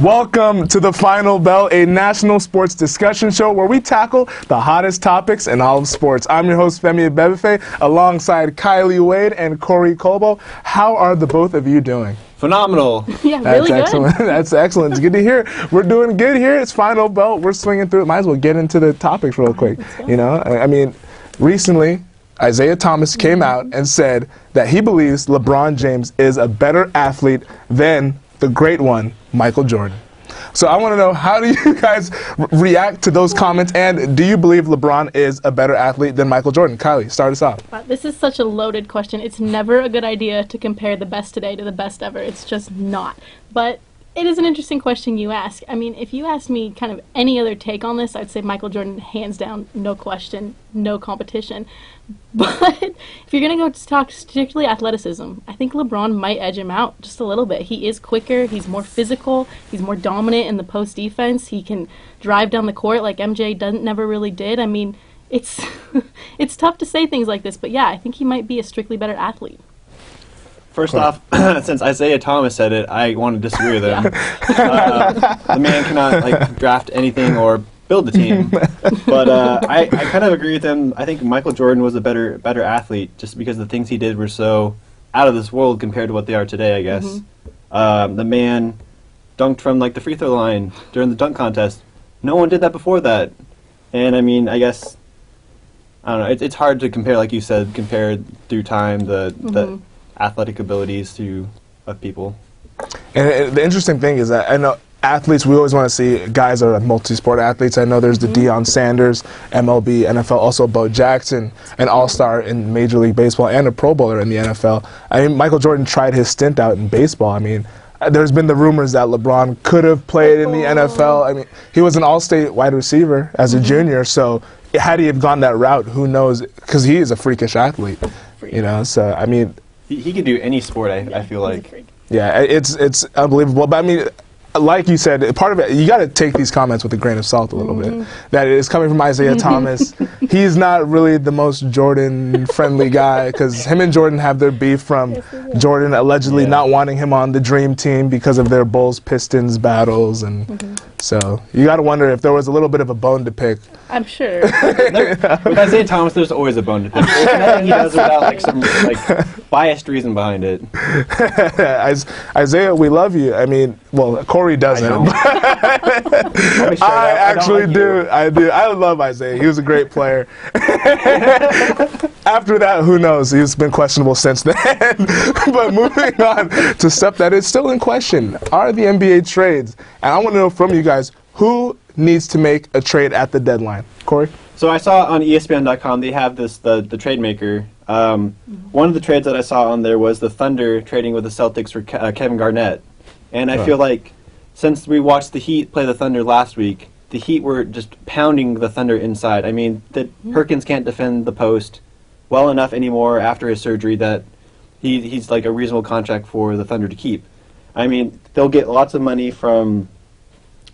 Welcome to The Final Bell, a national sports discussion show where we tackle the hottest topics in all of sports. I'm your host, Femi Abebefe, alongside Kylie Wade and Corey Colbo. How are the both of you doing? Phenomenal. Yeah, That's really excellent. good. That's excellent. It's good to hear. We're doing good here. It's Final Bell. We're swinging through it. Might as well get into the topics real quick. You know, I mean, recently, Isaiah Thomas came out and said that he believes LeBron James is a better athlete than the great one, Michael Jordan. So I want to know, how do you guys react to those comments, and do you believe LeBron is a better athlete than Michael Jordan? Kylie, start us off. Wow, this is such a loaded question. It's never a good idea to compare the best today to the best ever. It's just not. But it is an interesting question you ask. I mean, if you asked me kind of any other take on this, I'd say Michael Jordan, hands down, no question, no competition. But if you're going to go talk strictly athleticism, I think LeBron might edge him out just a little bit. He is quicker, he's more physical, he's more dominant in the post defense, he can drive down the court like MJ never really did. I mean, it's it's tough to say things like this, but yeah, I think he might be a strictly better athlete. First off, since Isaiah Thomas said it, I want to disagree with him. The man cannot draft anything or build a team. But I kind of agree with him. I think Michael Jordan was a better athlete just because the things he did were so out of this world compared to what they are today, I guess. Mm-hmm. The man dunked from the free throw line during the dunk contest. No one did that before that. And I mean, I guess, I don't know, it's hard to compare, like you said, compare through time the athletic abilities of people. And the interesting thing is that I know athletes, we always want to see guys that are multi-sport athletes. I know there's the Deion Sanders, MLB, NFL, also Bo Jackson, an all-star in Major League Baseball and a Pro Bowler in the NFL. I mean, Michael Jordan tried his stint out in baseball. I mean, there's been the rumors that LeBron could have played in the NFL. I mean, he was an all-state wide receiver as a junior, so had he have gone that route, who knows, because he is a freakish athlete, you know, so I mean, he could do any sport, I feel like. Yeah, it's unbelievable. But I mean, like you said, part of it, you got to take these comments with a grain of salt a little bit. That it is coming from Isaiah Thomas. He's not really the most Jordan-friendly guy, because him and Jordan have their beef from Jordan allegedly not wanting him on the Dream Team because of their Bulls-Pistons battles. And so you got to wonder if there was a little bit of a bone to pick. I'm sure. With Isaiah Thomas, there's always a bone to pick. There's nothing he does without some biased reason behind it. Isaiah, we love you. I mean, well, Corey doesn't. I actually do. I do. I love Isaiah. He was a great player. After that, who knows? He's been questionable since then. But moving on to stuff that is still in question are the NBA trades. And I want to know from you guys, who needs to make a trade at the deadline? Corey? So I saw on ESPN.com they have the trade maker. One of the trades that I saw on there was the Thunder trading with the Celtics for Kevin Garnett. And I feel like since we watched the Heat play the Thunder last week, the Heat were just pounding the Thunder inside. I mean, Perkins can't defend the post well enough anymore after his surgery that he's like a reasonable contract for the Thunder to keep. I mean, they'll get lots of money from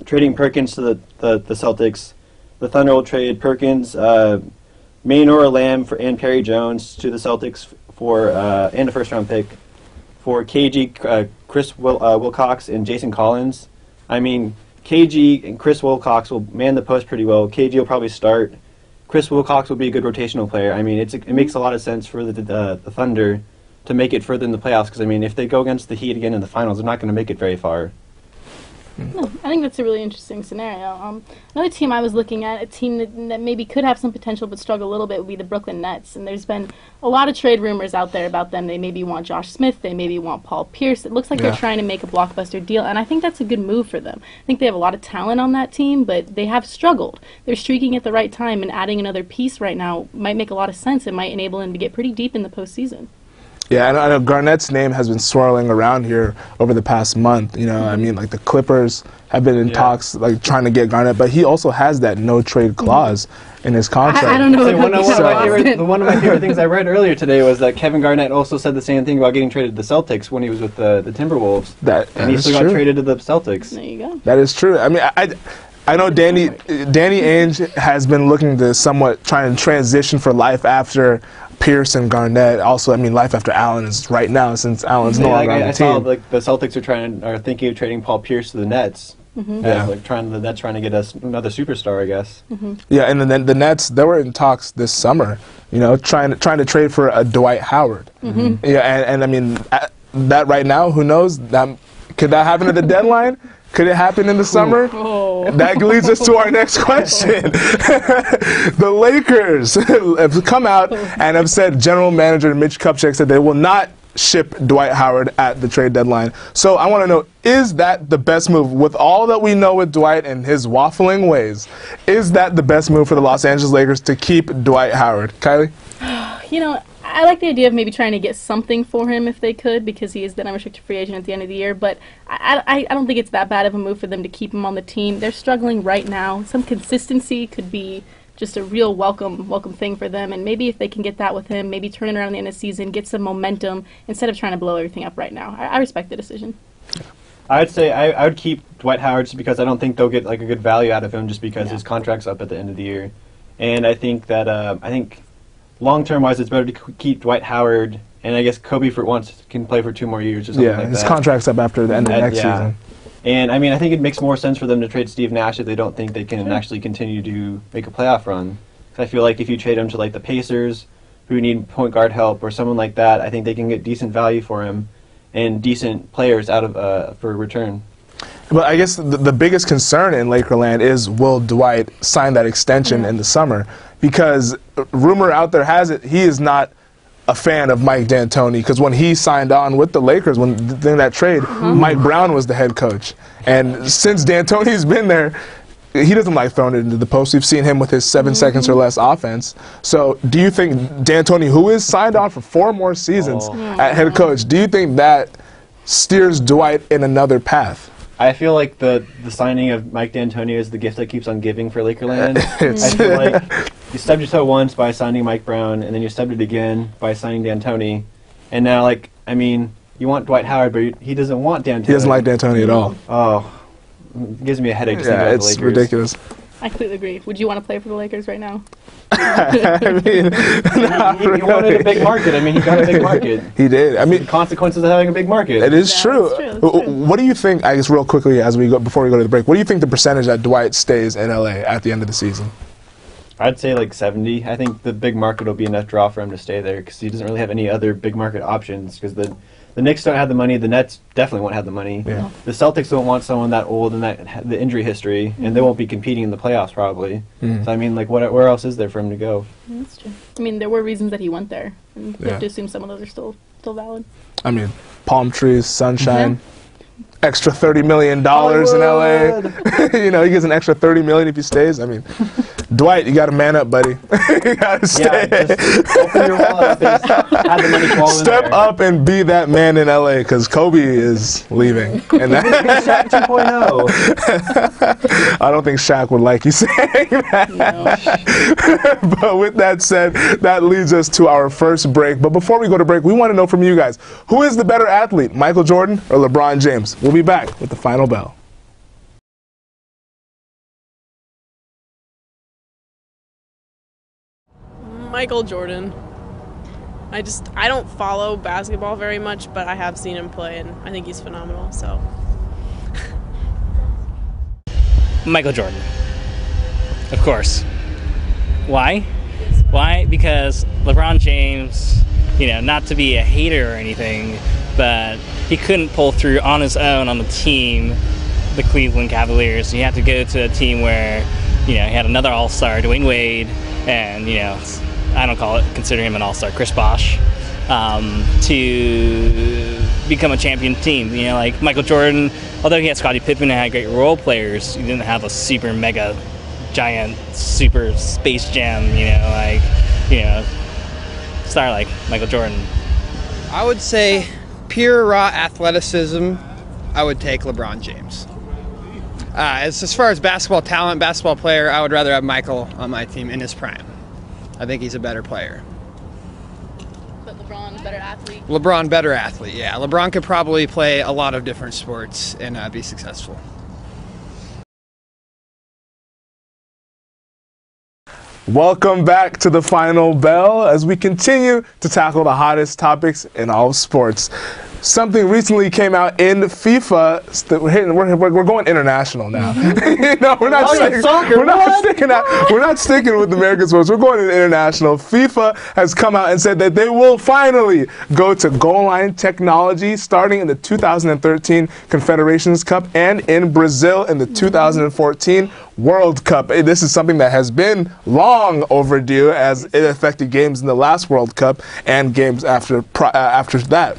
trading Perkins to the Celtics. The Thunder will trade Perkins, Maynor Lamb and Perry Jones to the Celtics for and a first-round pick for KG, Chris Wilcox, and Jason Collins. I mean, KG and Chris Wilcox will man the post pretty well. KG will probably start. Chris Wilcox will be a good rotational player. I mean, it makes a lot of sense for the Thunder to make it further in the playoffs, because, I mean, if they go against the Heat again in the finals, they're not going to make it very far. No, I think that's a really interesting scenario. Another team I was looking at, a team that maybe could have some potential but struggle a little bit, would be the Brooklyn Nets. And there's been a lot of trade rumors out there about them. They maybe want Josh Smith. They maybe want Paul Pierce. It looks like they're trying to make a blockbuster deal, and I think that's a good move for them. I think they have a lot of talent on that team, but they have struggled. They're streaking at the right time, and adding another piece right now might make a lot of sense. It might enable them to get pretty deep in the postseason. Yeah, I know Garnett's name has been swirling around here over the past month. You know, I mean, like the Clippers have been in talks, like trying to get Garnett, but he also has that no trade clause in his contract. I don't know. One of my favorite things I read earlier today was that Kevin Garnett also said the same thing about getting traded to the Celtics when he was with the Timberwolves. And he still got traded to the Celtics. There you go. That is true. I mean, I know Danny Ainge has been looking to somewhat try and transition for life after Pierce and Garnett. Also, I mean, life after Allen is right now since Allen's no longer on the I saw team. like the Celtics are thinking of trading Paul Pierce to the Nets. Yeah. Like the Nets trying to get us another superstar, I guess. Yeah, and then the Nets, they were in talks this summer, you know, trying to trade for a Dwight Howard. Yeah, and I mean, that right now, who knows? Could that happen at the deadline? Could it happen in the summer? Oh. That leads us to our next question. The Lakers have come out and have said, General Manager Mitch Kupchak said they will not ship Dwight Howard at the trade deadline. So I want to know, is that the best move? With all that we know with Dwight and his waffling ways, is that the best move for the Los Angeles Lakers to keep Dwight Howard? Kylie? You know, I like the idea of maybe trying to get something for him if they could, because he is the unrestricted free agent at the end of the year. But I don't think it's that bad of a move for them to keep him on the team. They're struggling right now. Some consistency could be just a real welcome thing for them. And maybe if they can get that with him, maybe turn it around at the end of the season, get some momentum instead of trying to blow everything up right now. I respect the decision. I would say I would keep Dwight Howard just because I don't think they'll get like a good value out of him just because his contract's up at the end of the year. And I think that long-term wise, it's better to keep Dwight Howard, and I guess Kobe for once can play for 2 more years or something like that. His contract's up after the end of next season. And I mean, I think it makes more sense for them to trade Steve Nash if they don't think they can actually continue to make a playoff run. 'Cause I feel like if you trade him to like the Pacers, who need point guard help, or someone like that, I think they can get decent value for him and decent players out of for return. But I guess the biggest concern in Lakerland is, will Dwight sign that extension in the summer? Because rumor out there has it he is not a fan of Mike D'Antoni, because when he signed on with the Lakers, when in that trade, Mike Brown was the head coach. And since D'Antoni's been there, he doesn't like throwing it into the post. We've seen him with his 7 seconds or less offense. So do you think D'Antoni, who is signed on for 4 more seasons at head coach, do you think that steers Dwight in another path? I feel like the signing of Mike D'Antoni is the gift that keeps on giving for Lakerland. I feel like you stubbed your toe once by signing Mike Brown, and then you stubbed it again by signing D'Antoni. And now, like, I mean, you want Dwight Howard, but he doesn't want D'Antoni. He doesn't like D'Antoni at all. Oh, it gives me a headache to think about the Lakers. It's ridiculous. I completely agree. Would you want to play for the Lakers right now? I mean, he wanted a big market. I mean, he got a big market. He did. I mean, The consequences of having a big market. it is Yeah, true. that's true, that's true. What do you think, I guess real quickly as we go, before we go to the break, what do you think the percentage that Dwight stays in LA at the end of the season? I'd say like 70. I think the big market will be enough draw for him to stay there because he doesn't really have any other big market options because the Knicks don't have the money. The Nets definitely won't have the money. Yeah. The Celtics don't want someone that old and the injury history, and they won't be competing in the playoffs probably. So I mean, like, where else is there for him to go? Yeah, that's true. I mean, there were reasons that he went there, and we Yeah. have to assume some of those are still valid. I mean, palm trees, sunshine, extra $30 million in LA. You know, he gets an extra $30 million if he stays. I mean, Dwight, you got to man up, buddy. You got to stay. Yeah, just open your wallet. Have the money fall in Step there. up and be that man in LA because Kobe is leaving. And Shaq 2.0. I don't think Shaq would like you saying that. No. But with that said, that leads us to our first break. But before we go to break, we want to know from you guys, who is the better athlete, Michael Jordan or LeBron James? We'll be back with the final bell. Michael Jordan. I don't follow basketball very much, but I have seen him play, and I think he's phenomenal, so. Michael Jordan. Of course. Why? Why? Because LeBron James, you know, not to be a hater or anything, but he couldn't pull through on his own on the team, the Cleveland Cavaliers. He had to go to a team where, you know, he had another all-star, Dwayne Wade, and, you know, I don't consider him an all-star, Chris Bosh, to become a champion team. You know, like Michael Jordan, although he had Scottie Pippen and had great role players, he didn't have a super mega giant super Space Jam, star like Michael Jordan. I would say pure raw athleticism, I would take LeBron James. As far as basketball talent, basketball player, I would rather have Michael on my team in his prime. I think he's a better player. But LeBron, better athlete. LeBron, better athlete, yeah. LeBron could probably play a lot of different sports and be successful. Welcome back to the Final Bell as we continue to tackle the hottest topics in all of sports. Something recently came out in FIFA. We're going international now. We're not sticking with American sports. We're going international. FIFA has come out and said that they will finally go to goal line technology starting in the 2013 Confederations Cup and in Brazil in the 2014 World Cup. This is something that has been long overdue as it affected games in the last World Cup and games after that.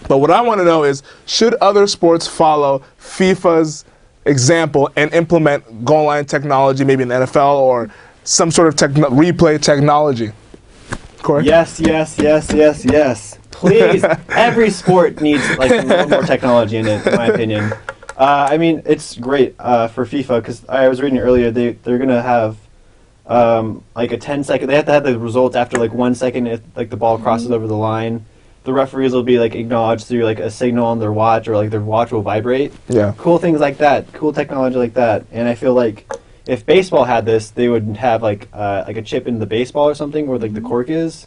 But what I want to know is, should other sports follow FIFA's example and implement goal line technology, maybe in the NFL or some sort of replay technology? Corey? Yes. Please, every sport needs like a little more technology in it, in my opinion. I mean, it's great for FIFA because I was reading earlier they're gonna have like a 10-second. They have to have the results after like 1 second if like the ball crosses over the line. The referees will be like acknowledged through like a signal on their watch, or like their watch will vibrate. Yeah. Cool things like that. Cool technology like that. And I feel like if baseball had this, they would have like a chip in the baseball or something where like the cork is,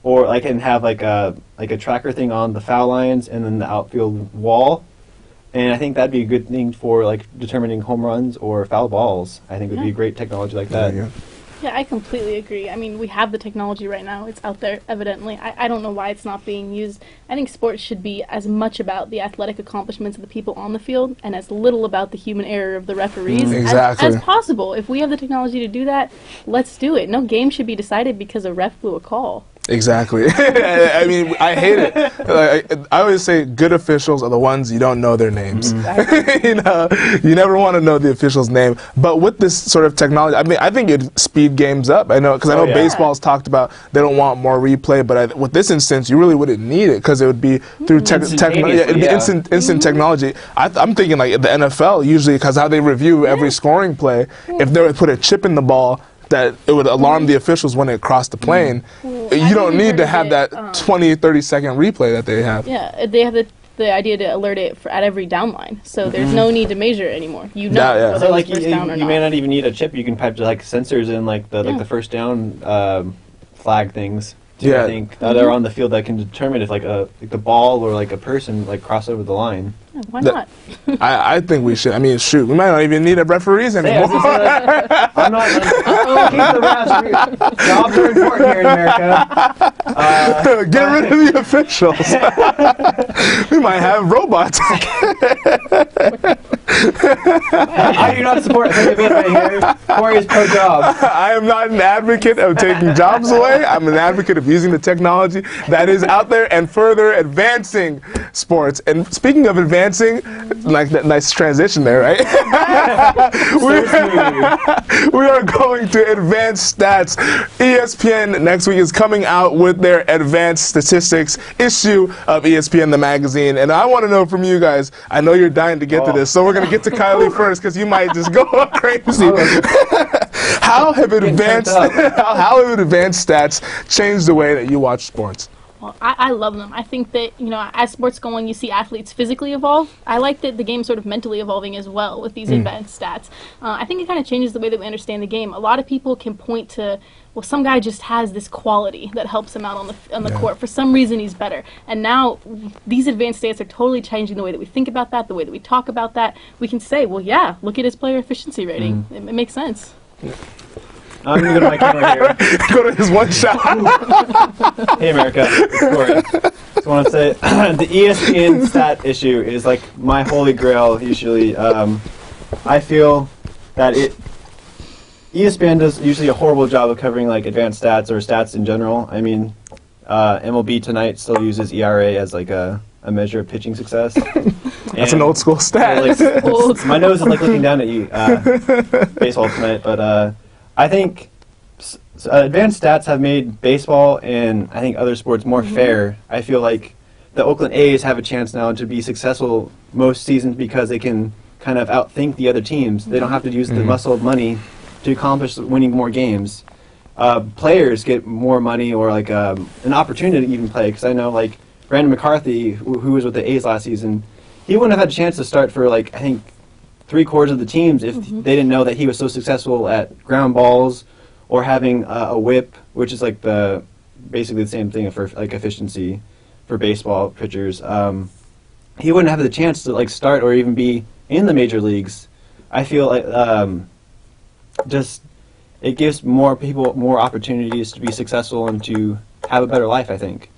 or I can have like a tracker thing on the foul lines and then the outfield wall. And I think that'd be a good thing for like determining home runs or foul balls. I think would be great technology like that. Yeah, I completely agree. I mean, we have the technology right now. It's out there, evidently. I don't know why it's not being used. I think sports should be as much about the athletic accomplishments of the people on the field and as little about the human error of the referees as possible. If we have the technology to do that, let's do it. No game should be decided because a ref blew a call. Exactly. I mean, I hate it. I always say good officials are the ones you don't know their names. You never want to know the official's name. But with this sort of technology, I mean, I think it'd speed games up. I know, because I know baseball's talked about they don't want more replay, but with this instance, you really wouldn't need it because it would be through technology. It'd be instant technology. I'm thinking like the NFL usually, because how they review every scoring play, if they would put a chip in the ball, that it would alarm the officials when it crossed the plane. You don't need to have that 20, 30-second replay that they have. Yeah, they have the idea to alert it at every down line, so there's no need to measure it anymore. You know whether so like first down or you may not even need a chip. You can pipe like sensors in like the first down flag things. I think that are on the field that can determine if like the ball or like a person like cross over the line. Yeah, why not? I think we should. I mean, shoot, we might not even need referees anymore. I'm not. Keep the refs. Jobs are important here in America. Get rid of the officials. We might have robots. I do not support right here. Corey is pro job. I am not an advocate of taking jobs away. I'm an advocate of using the technology that is out there and further advancing sports. And speaking of advancing, like that nice transition there, right? We are going to advanced stats. ESPN next week is coming out with their advanced statistics issue of ESPN the magazine, and I want to know from you guys. I know you're dying to get to this, so we're going to get to Kylie first because you might just go crazy. How have advanced stats changed the way that you watch sports? Well, I love them. I think that, as sports go on, you see athletes physically evolve. I like that the game's sort of mentally evolving as well with these advanced stats. I think it kind of changes the way that we understand the game. A lot of people can point to, well, some guy just has this quality that helps him out on the court. For some reason, he's better. And now these advanced stats are totally changing the way that we think about that, the way that we talk about that. We can say, well, yeah, look at his player efficiency rating. It makes sense. I'm going to go to my camera here. Go to his one shot. Hey, America. Corey. Just want to say the ESPN stat issue is like my holy grail usually. I feel that ESPN does usually a horrible job of covering like advanced stats or stats in general. I mean, MLB Tonight still uses ERA as like a measure of pitching success. That's an old school stat. My nose is like looking down at you, Baseball Tonight, but I think advanced stats have made baseball and I think other sports more fair. I feel like the Oakland A's have a chance now to be successful most seasons because they can kind of outthink the other teams. They don't have to use the muscle of money to accomplish winning more games. Players get more money or like an opportunity to even play, because I know like Brandon McCarthy, who was with the A's last season, he wouldn't have had a chance to start for like I think 3/4 of the teams if they didn't know that he was so successful at ground balls or having a whip, which is like basically the same thing for like efficiency for baseball pitchers. He wouldn't have the chance to like start or even be in the major leagues. I feel like just it gives more people more opportunities to be successful and to have a better life, I think.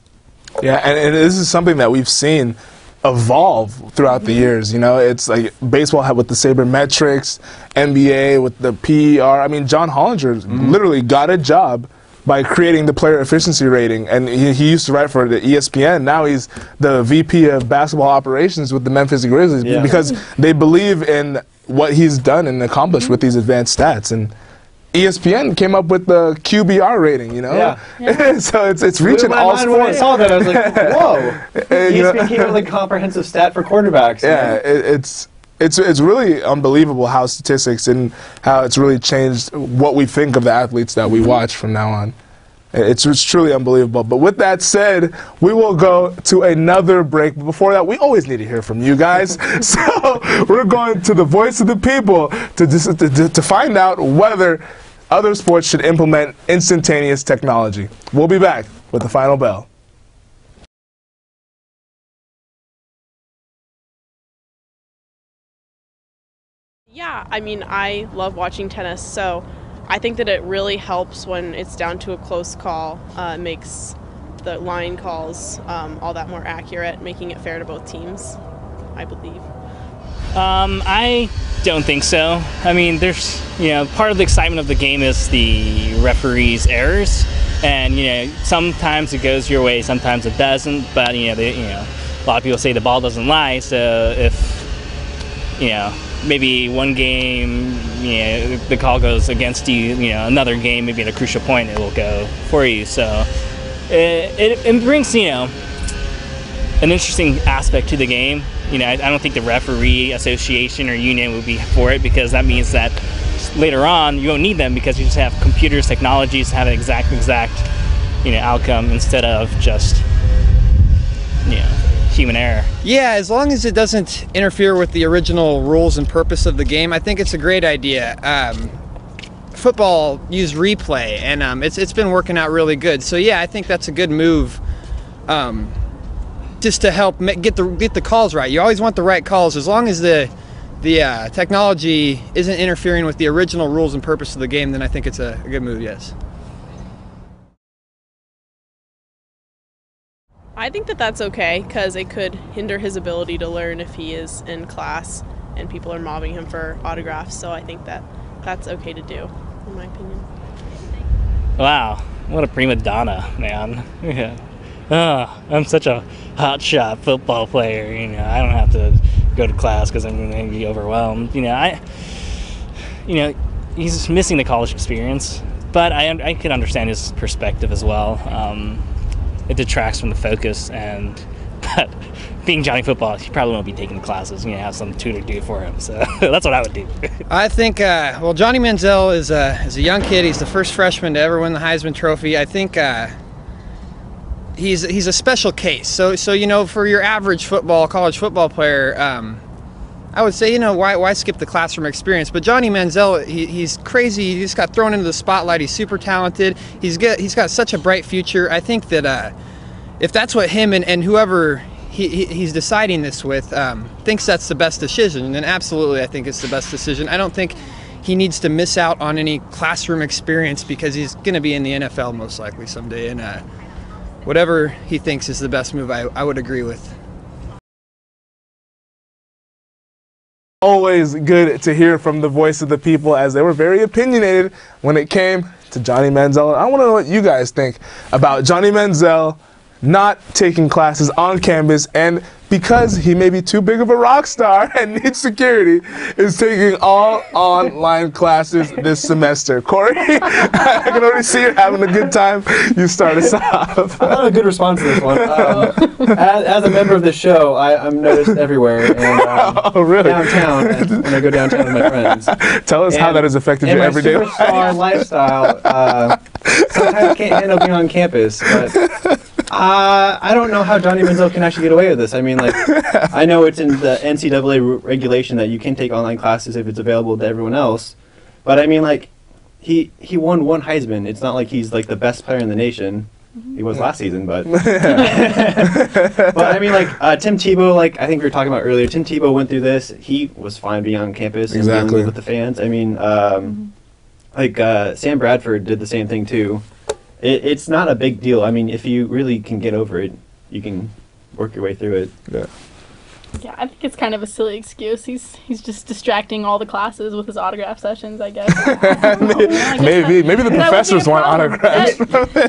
Yeah, and this is something that we've seen evolve throughout the years. You know, it's like baseball had with the sabermetrics, NBA with the PER. I mean, John Hollinger literally got a job by creating the player efficiency rating, and he used to write for the ESPN. Now he's the VP of basketball operations with the Memphis Grizzlies because they believe in what he's done and accomplished with these advanced stats. And ESPN came up with the QBR rating, you know? Yeah. So it's reaching all sports. When I saw that, I was like, whoa. ESPN came up with a comprehensive stat for quarterbacks. Yeah, it's really unbelievable how statistics and how it's really changed what we think of the athletes that we watch from now on. It's truly unbelievable. But with that said, we will go to another break. But before that, we always need to hear from you guys. So we're going to the voice of the people to find out whether other sports should implement instantaneous technology. We'll be back with the final bell. Yeah, I mean, I love watching tennis, so I think that it really helps when it's down to a close call. It makes the line calls all that more accurate, making it fair to both teams, I believe. I don't think so. I mean, there's, part of the excitement of the game is the referee's errors, and sometimes it goes your way, sometimes it doesn't. But a lot of people say the ball doesn't lie. So if maybe one game, the call goes against you, another game, maybe at a crucial point, it will go for you. So it brings, an interesting aspect to the game. I don't think the referee association or union would be for it, because that means that later on you won't need them, because you just have computers, technologies to have an exact, outcome instead of just, human error. Yeah, as long as it doesn't interfere with the original rules and purpose of the game, I think it's a great idea. Football used replay, and it's been working out really good. So yeah, I think that's a good move, just to help get the calls right. You always want the right calls, as long as the technology isn't interfering with the original rules and purpose of the game. Then I think it's a good move. Yes. I think that that's okay, because it could hinder his ability to learn if he is in class and people are mobbing him for autographs. So I think that that's okay to do, in my opinion. Wow, what a prima donna, man. Yeah. Oh, I'm such a hotshot football player. I don't have to go to class because I'm going to be overwhelmed. He's missing the college experience, but I can understand his perspective as well. It detracts from the focus, but being Johnny Football, he probably won't be taking the classes. Have some tutor do it for him. So that's what I would do. I think, Johnny Manziel is a young kid. He's the first freshman to ever win the Heisman Trophy. I think he's a special case. So for your average college football player, I would say, why skip the classroom experience? But Johnny Manziel, he's crazy. He just got thrown into the spotlight. He's super talented. He's got such a bright future. I think that if that's what him and whoever he's deciding this with thinks that's the best decision, then absolutely I think it's the best decision. I don't think he needs to miss out on any classroom experience, because he's going to be in the NFL most likely someday. And whatever he thinks is the best move, I would agree with. Always good to hear from the voice of the people, as they were very opinionated when it came to Johnny Manziel. I want to know what you guys think about Johnny Manziel not taking classes on campus, and because he may be too big of a rock star and needs security, is taking all online classes this semester. Corey, I can already see you having a good time. You start us off. I thought a good response to this one. As a member of the show, I'm noticed everywhere. And, oh, really? Downtown, when I go downtown with my friends. Tell us how that has affected your everyday life. My superstar lifestyle, sometimes can't handle being on campus, but I don't know how Johnny Manziel can actually get away with this. I mean, I know it's in the NCAA regulation that you can take online classes if it's available to everyone else, but I mean, he won one Heisman. It's not like he's like the best player in the nation. He was last season, but but I mean, like Tim Tebow, like I think we were talking about earlier. Tim Tebow went through this. He was fine being on campus and dealing with the fans. I mean, like Sam Bradford did the same thing too. It's not a big deal. I mean, if you really can get over it, you can work your way through it. Yeah. Yeah, I think it's kind of a silly excuse. He's just distracting all the classes with his autograph sessions, I guess. Maybe the professors want autographs.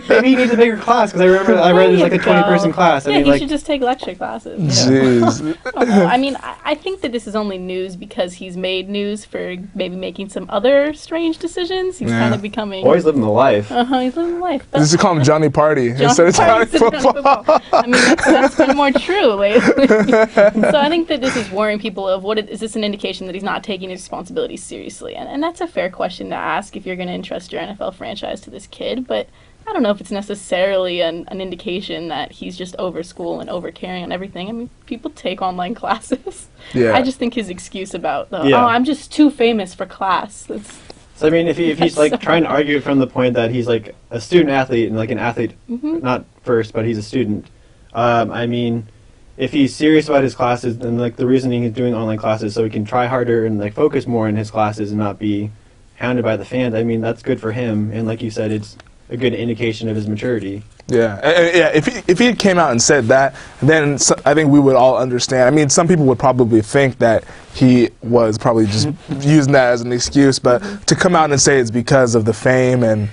Maybe he needs a bigger class because I read there's like a 20-person class. Yeah, I mean, he like, should just take lecture classes. Jeez. I don't know. I mean, I think that this is only news because he's made news for maybe making some other strange decisions. He's kind of becoming. Boy's living the life. He's living the life. This is call him Johnny Party instead of Johnny Football. I mean, that's been more true lately. So I think that this is worrying people of is this an indication that he's not taking his responsibilities seriously? And that's a fair question to ask if you're going to entrust your NFL franchise to this kid. But I don't know if it's necessarily an indication that he's just over school and over caring on everything. I mean, people take online classes. Yeah. I just think his excuse about, I'm just too famous for class. So I mean, if he's like trying to argue from the point that he's like a student athlete and like an athlete, not first, but he's a student. I mean, if he's serious about his classes, then like the reasoning he's doing online classes so he can try harder and like focus more in his classes and not be hounded by the fans. I mean, that's good for him. And like you said, it's a good indication of his maturity. Yeah, if he came out and said that, then I think we would all understand. I mean, some people would probably think that he was probably just using that as an excuse, but to come out and say it's because of the fame and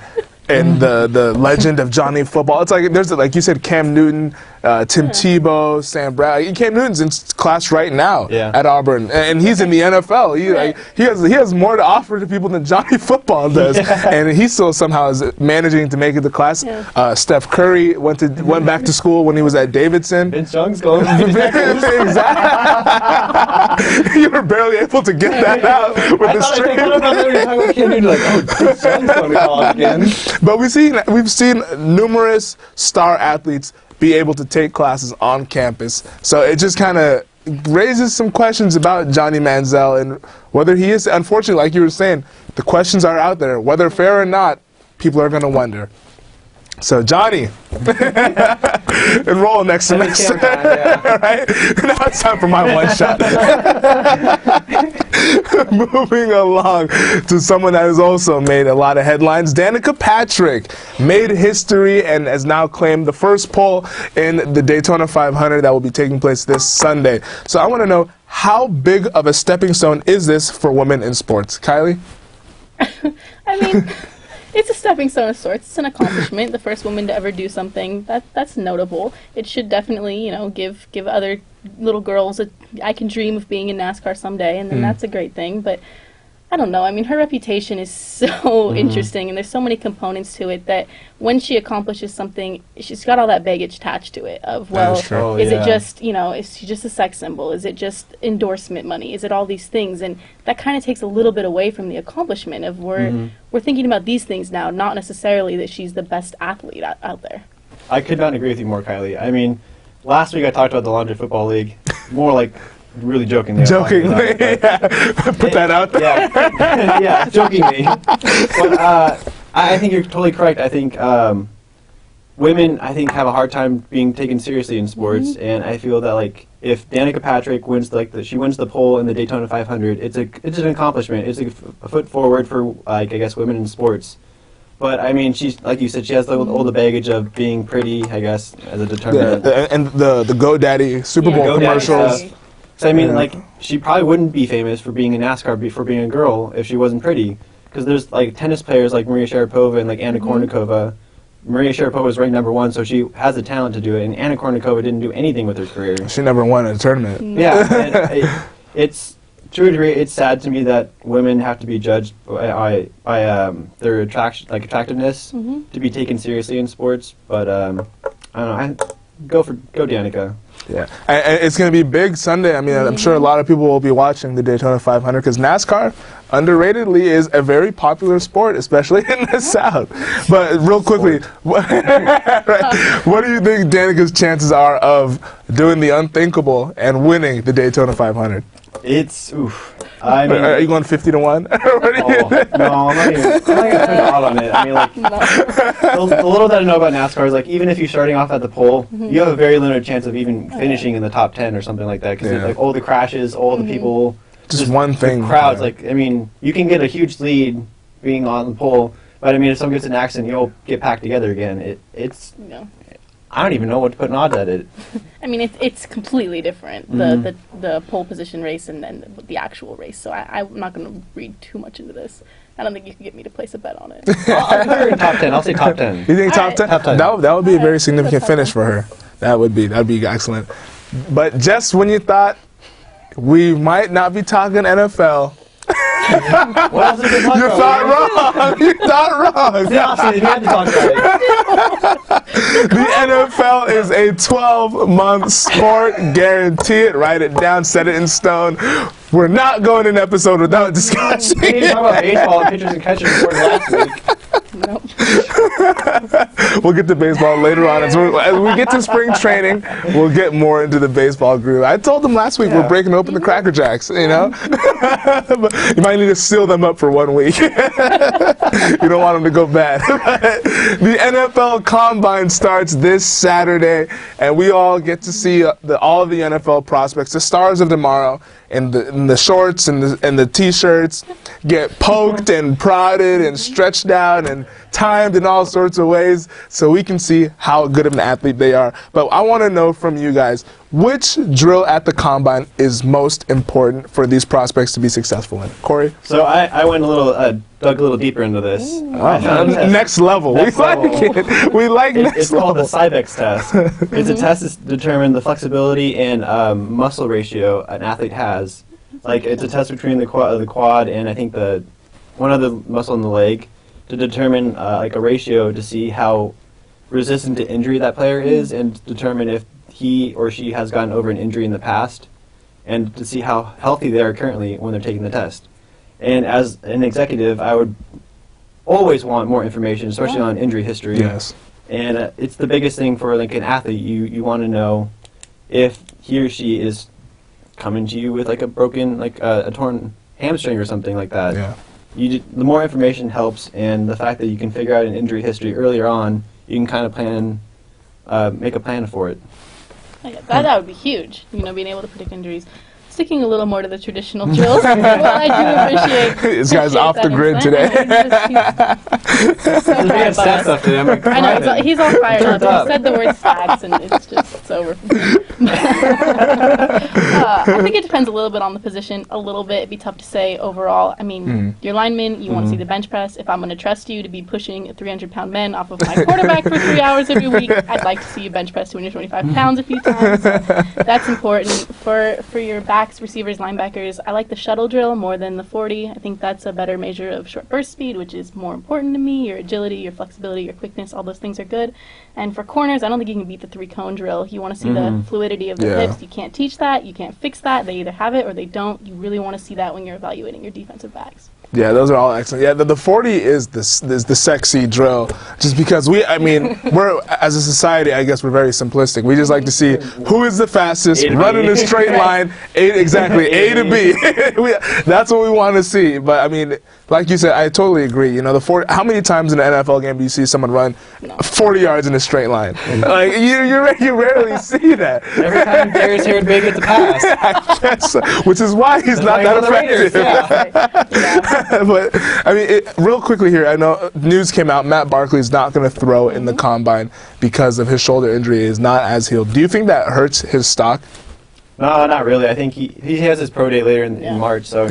the legend of Johnny Football. It's like there's like you said, Cam Newton, Tim Tebow, Sam Bradford. Cam Newton's in class right now at Auburn, and he's in the NFL. He has more to offer to people than Johnny Football does, and he still somehow is managing to make it to class. Steph Curry went back to school when he was at Davidson. Vince Young's going. Exactly. You were barely able to get that out with the straight. But we've seen numerous star athletes be able to take classes on campus. So it just kind of raises some questions about Johnny Manziel and whether he is, unfortunately, like you were saying, the questions are out there. Whether fair or not, people are going to wonder. So Johnny, enroll next semester. Right? Now it's time for my one shot. Moving along to someone that has also made a lot of headlines. Danica Patrick made history and has now claimed the first pole in the Daytona 500 that will be taking place this Sunday. So I want to know, how big of a stepping stone is this for women in sports? Kylie? I mean, it's a stepping stone of sorts. It's an accomplishment. The first woman to ever do something that's notable. It should definitely, give other little girls I can dream of being in NASCAR someday, and then that's a great thing. But I don't know. I mean, her reputation is so interesting, and there's so many components to it that when she accomplishes something, she's got all that baggage attached to it of, well, is it just, is she just a sex symbol? Is it just endorsement money? Is it all these things? And that kind of takes a little bit away from the accomplishment of we're thinking about these things now, not necessarily that she's the best athlete out there. I could not agree with you more, Kylie. I mean, last week I talked about the Laundry Football League, more like really jokingly. Jokingly, put that out there. Yeah, jokingly. But I think you're totally correct. I think women, have a hard time being taken seriously in sports, and I feel that like if Danica Patrick wins she wins the pole in the Daytona 500, it's an accomplishment. It's a foot forward for I guess women in sports. But I mean, she's like you said, she has all the baggage of being pretty, I guess, as a determinant. And the GoDaddy Super Bowl commercials. So I mean, like, she probably wouldn't be famous for being in NASCAR for being a girl if she wasn't pretty. Because there's like tennis players like Maria Sharapova and like Anna Kournikova. Maria Sharapova was ranked #1, so she has the talent to do it. And Anna Kournikova didn't do anything with her career. She never won a tournament. Yeah, and it's to a degree. It's sad to me that women have to be judged by their attractiveness to be taken seriously in sports. But I don't know. Go Danica. Yeah, and it's going to be big Sunday. I mean, I'm sure a lot of people will be watching the Daytona 500 because NASCAR, underratedly is a very popular sport, especially in the South. But real quickly, what do you think Danica's chances are of doing the unthinkable and winning the Daytona 500? It's oof. I mean, Are you going 50 to 1? no, I'm not even put a lot on it. I mean, like the little that I know about NASCAR is like even if you're starting off at the pole, you have a very limited chance of even finishing in the top 10 or something like that because like all the crashes, all the people, just one thing. Crowds, like I mean, you can get a huge lead being on the pole, but I mean, if someone gets in an accident, you'll get packed together again. It's. I don't even know what to put an odds at it. I mean, it's completely different, the pole position race and then the actual race. So I'm not going to read too much into this. I don't think you can get me to place a bet on it. I'll put her in top 10. I'll say top 10. You think top 10? Top 10. That would be a very significant finish for her. That'd be excellent. But just when you thought we might not be talking NFL, what else did we talk you about? thought wrong. You thought wrong. Yeah, we had to talk about it. The NFL is a 12-month sport. Guarantee it. Write it down. Set it in stone. We're not going an episode without discussing We didn't talk about baseball and pitchers and catchers before last week. Nope. We'll get to baseball later on. As we get to spring training, we'll get more into the baseball groove. I told them last week we're breaking open the Cracker Jacks, you know? But you might need to seal them up for 1 week. You don't want them to go bad. The NFL Combine starts this Saturday, and we all get to see all of the NFL prospects, the stars of tomorrow, in the shorts and the t-shirts, get poked and prodded and stretched out and timed in all sorts of ways so we can see how good of an athlete they are. But I want to know from you guys, which drill at the Combine is most important for these prospects to be successful in? Corey? So I went dug a little deeper into this. Next level. Next we like level. it. We like next It's level. called the Cybex test. It's a test to determine the flexibility and muscle ratio an athlete has. Like it's a test between the quad and I think one other muscle in the leg to determine like a ratio to see how resistant to injury that player is and determine if he or she has gotten over an injury in the past and to see how healthy they are currently when they're taking the test. And as an executive, I would always want more information, especially on injury history. Yes. And it's the biggest thing for like an athlete. You want to know if he or she is coming to you with like a broken, like a torn hamstring or something like that. Yeah. The more information helps, and the fact that you can figure out an injury history earlier on, you can kind of make a plan for it. That would be huge, being able to predict injuries. Sticking a little more to the traditional drills, well, I do appreciate This guy's off the grid today. He's so We had fired by stats us. up today. I'm like, I know, but he's all fired up. up. He said the word stats, and it's over. I think it depends a little bit on the position. A little bit. It'd be tough to say overall. I mean, your lineman, you want to see the bench press. If I'm going to trust you to be pushing 300-pound men off of my quarterback for 3 hours every week, I'd like to see you bench press 225 pounds a few times. So that's important. For your backs, receivers, linebackers, I like the shuttle drill more than the 40. I think that's a better measure of short burst speed, which is more important to me. Your agility, your flexibility, your quickness, all those things are good. And for corners, I don't think you can beat the 3-cone drill. You want to see the fluidity of the hips. You can't teach that. You can't fix that. They either have it or they don't. You really want to see that when you're evaluating your defensive backs. Yeah, those are all excellent. Yeah, the 40 is the sexy drill, just because we're as a society, I guess we're very simplistic. We just like to see who is the fastest, running a straight line, A to B. That's what we want to see. But I mean, like you said, I totally agree. The 40. How many times in an NFL game do you see someone run 40 yards in a straight line? Like you rarely see that. every time Darius Harrod Bay gets a pass. I guess so, which is why he's not that effective. But I mean, real quickly here, I know news came out. Matt Barkley's not going to throw in the Combine because of his shoulder injury. Is not as healed. Do you think that hurts his stock? No, not really. I think he has his pro day later in March, so I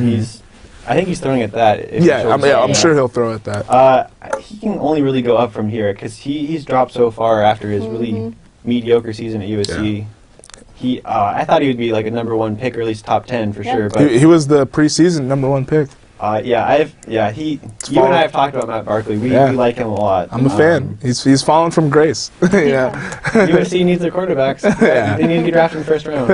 think he's throwing at that. I'm sure he'll throw at that. He can only really go up from here because he's dropped so far after his really mediocre season at USC. Yeah. I thought he would be like a #1 pick or at least top 10 for sure. But he was the preseason #1 pick. You and I have talked about Matt Barkley. We like him a lot. I'm a fan. He's fallen from grace. USC needs their quarterbacks. They need to be drafted in the first round.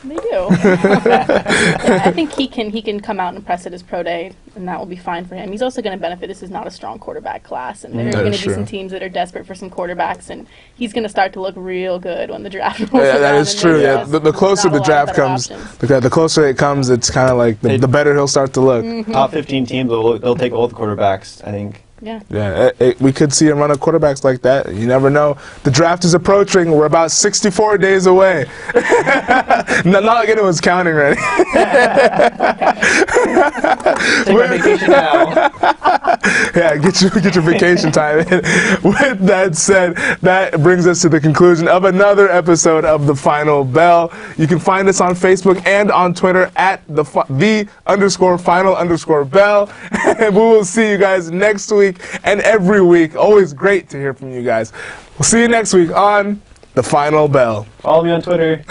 They do. true. Yeah, I think he can come out and impress at his pro day, and that will be fine for him. He's also going to benefit. This is not a strong quarterback class, and there are going to be some teams that are desperate for some quarterbacks, and he's going to start to look real good when the draft rolls around. Yeah, that is true. Yeah, the closer the draft comes, the closer it comes, it's kind of like the better he'll start to look. Top 15 teams, they'll take all the quarterbacks, I think. Yeah. Yeah, we could see a run of quarterbacks like that. You never know. The draft is approaching. We're about 64 days away. Not again, it was counting ready. Take my vacation now. Yeah, get your vacation time in. With that said, that brings us to the conclusion of another episode of The Final Bell. You can find us on Facebook and on Twitter at _final_bell. And we will see you guys next week and every week. Always great to hear from you guys. We'll see you next week on The Final Bell. Follow me on Twitter.